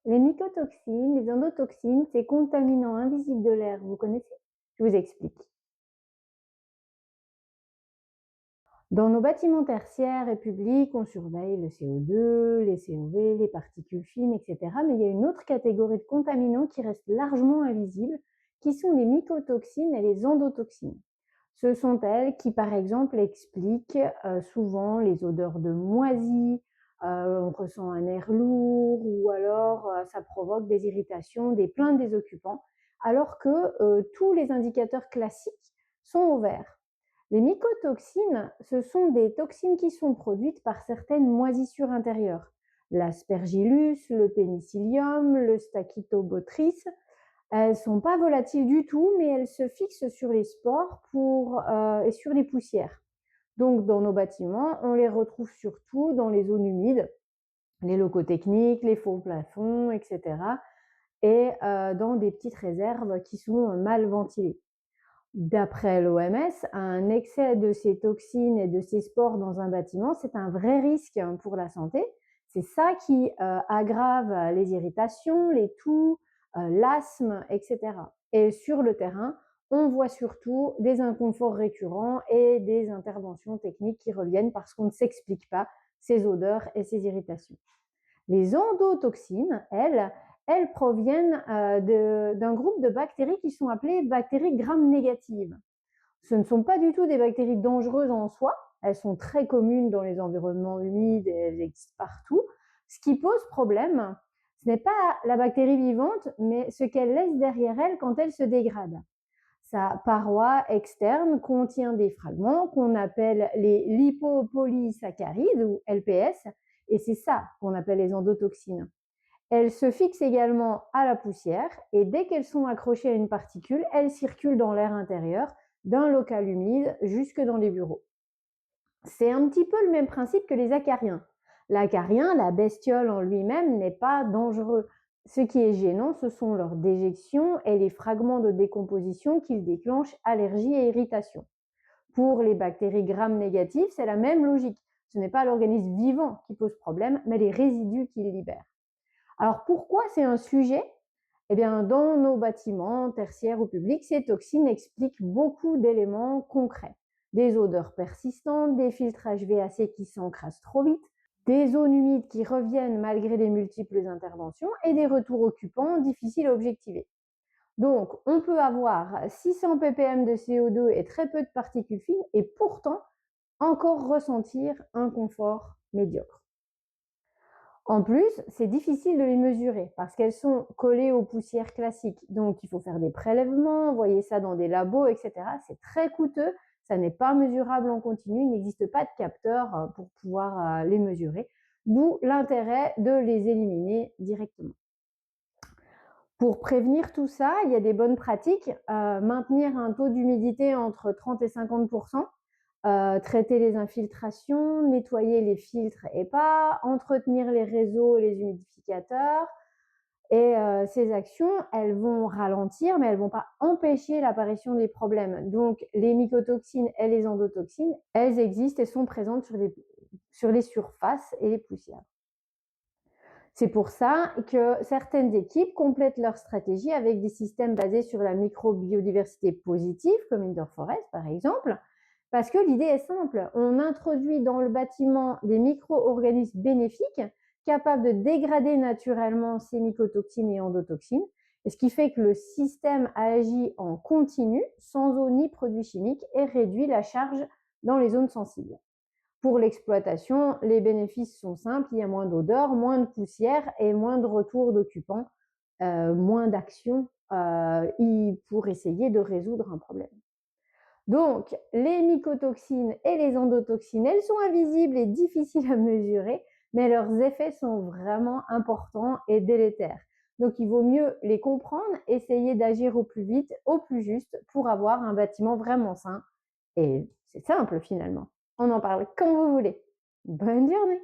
Les mycotoxines, les endotoxines, ces contaminants invisibles de l'air, vous connaissez? Je vous explique. Dans nos bâtiments tertiaires et publics, on surveille le CO2, les COV, les particules fines, etc. Mais il y a une autre catégorie de contaminants qui reste largement invisibles, qui sont les mycotoxines et les endotoxines. Ce sont elles qui, par exemple, expliquent souvent les odeurs de moisis, on ressent un air lourd ou alors ça provoque des irritations, des plaintes des occupants, alors que tous les indicateurs classiques sont au vert. Les mycotoxines, ce sont des toxines qui sont produites par certaines moisissures intérieures. L'aspergillus, le pénicillium, le stachytobotrytis. Elles ne sont pas volatiles du tout, mais elles se fixent sur les spores et sur les poussières. Donc, dans nos bâtiments, on les retrouve surtout dans les zones humides, les locaux techniques, les faux plafonds, etc. Et dans des petites réserves qui sont mal ventilées. D'après l'OMS, un excès de ces toxines et de ces spores dans un bâtiment, c'est un vrai risque pour la santé. C'est ça qui aggrave les irritations, les toux, l'asthme, etc. Et sur le terrain, on voit surtout des inconforts récurrents et des interventions techniques qui reviennent parce qu'on ne s'explique pas ces odeurs et ces irritations. Les endotoxines, elles proviennent d'un groupe de bactéries qui sont appelées bactéries gram-négatives. Ce ne sont pas du tout des bactéries dangereuses en soi, elles sont très communes dans les environnements humides et elles existent partout. Ce qui pose problème, ce n'est pas la bactérie vivante, mais ce qu'elle laisse derrière elle quand elle se dégrade. Sa paroi externe contient des fragments qu'on appelle les lipopolysaccharides ou LPS, et c'est ça qu'on appelle les endotoxines. Elles se fixent également à la poussière et dès qu'elles sont accrochées à une particule, elles circulent dans l'air intérieur d'un local humide jusque dans les bureaux. C'est un petit peu le même principe que les acariens. L'acarien, la bestiole en lui-même, n'est pas dangereux. Ce qui est gênant, ce sont leurs déjections et les fragments de décomposition qu'ils déclenchent allergie et irritation. Pour les bactéries gram-négatives, c'est la même logique. Ce n'est pas l'organisme vivant qui pose problème, mais les résidus qu'il libère. Alors pourquoi c'est un sujet? Eh bien, dans nos bâtiments tertiaires ou publics, ces toxines expliquent beaucoup d'éléments concrets. Des odeurs persistantes, des filtrages VAC qui s'encrassent trop vite, des zones humides qui reviennent malgré les multiples interventions et des retours occupants difficiles à objectiver. Donc, on peut avoir 600 ppm de CO2 et très peu de particules fines et pourtant encore ressentir un confort médiocre. En plus, c'est difficile de les mesurer parce qu'elles sont collées aux poussières classiques. Donc, il faut faire des prélèvements, envoyer ça dans des labos, etc. C'est très coûteux, ça n'est pas mesurable en continu, il n'existe pas de capteur pour pouvoir les mesurer. D'où l'intérêt de les éliminer directement. Pour prévenir tout ça, il y a des bonnes pratiques. Maintenir un taux d'humidité entre 30 et 50%, traiter les infiltrations, nettoyer les filtres et pas, entretenir les réseaux et les humidificateurs. Et ces actions, elles vont ralentir, mais elles vont pas empêcher l'apparition des problèmes. Donc, les mycotoxines et les endotoxines, elles existent et sont présentes sur les surfaces et les poussières. C'est pour ça que certaines équipes complètent leur stratégie avec des systèmes basés sur la microbiodiversité positive, comme Indoor Forest par exemple, parce que l'idée est simple. On introduit dans le bâtiment des micro-organismes bénéfiques capables de dégrader naturellement ces mycotoxines et endotoxines, et ce qui fait que le système agit en continu, sans eau ni produits chimiques, et réduit la charge dans les zones sensibles. Pour l'exploitation, les bénéfices sont simples, il y a moins d'odeur, moins de poussière et moins de retours d'occupants, moins d'actions pour essayer de résoudre un problème. Donc, les mycotoxines et les endotoxines, elles sont invisibles et difficiles à mesurer, mais leurs effets sont vraiment importants et délétères. Donc, il vaut mieux les comprendre, essayer d'agir au plus vite, au plus juste, pour avoir un bâtiment vraiment sain. Et c'est simple finalement. On en parle quand vous voulez. Bonne journée!